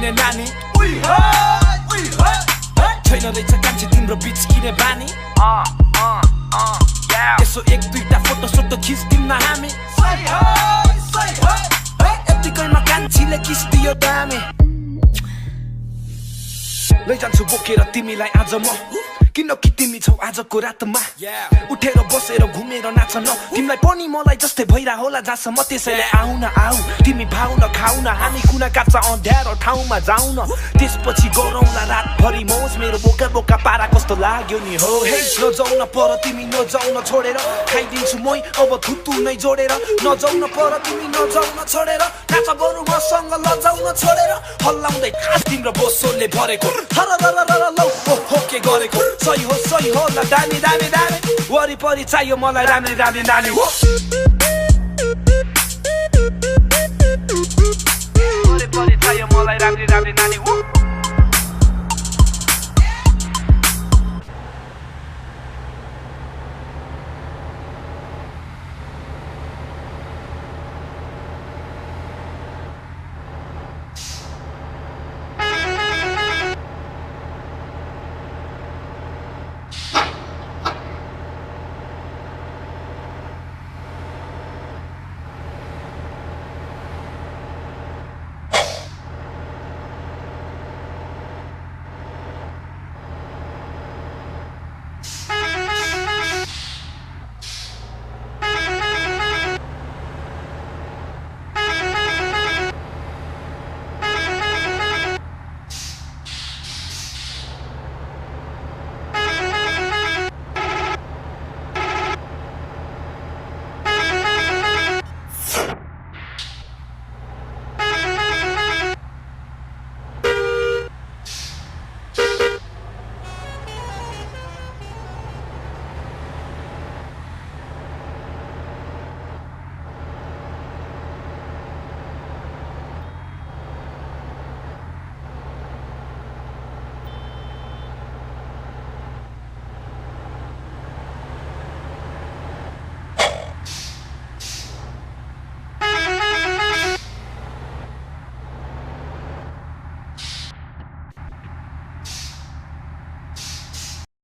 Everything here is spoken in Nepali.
किने नानी छैन रहेछ कान्छे तिम्रो बिच्किने बानी यसो एक दुईटा फोटो सोटो खिच्दिउँ न हामी यतिकैमा कान्छीले किस्दियो दामी लैजान्छु बोकेर तिमीलाई आज म किनकि तिमी छौ आजको रातमा उठेर बसेर घुमेर नाच्न तिमीलाई पनि मलाई जस्तै भइरा होला जहाँसम्म त्यसैले आउ न आऊ तिमी भाउ न खाउ न हामी कुना काप्चा अँध्यारो ठाउँमा जाऊ न त्यसपछि गरौँला रातभरि मौज मेरो बोका बोका पारा कस्तो लाग्यो नि हो हे नजाउ न पर तिमी नजाउ न छोडेर खाइदिन्छु मै अब थुतु नै जोडेर नजाउ न पर तिमी नजाउ न छोडेर नाच बरु मसँग लजाउ न छोडेर हल्लाउँदै खास तिम्रो बोसोले भरेको हर लौ हो के गरेको सही हो ल दामी दामी दामी वरिपरि चाहियो मलाई राम्री राम्री नानी हो वरिपरि चाहियो मलाई राम्री राम्री नानी हो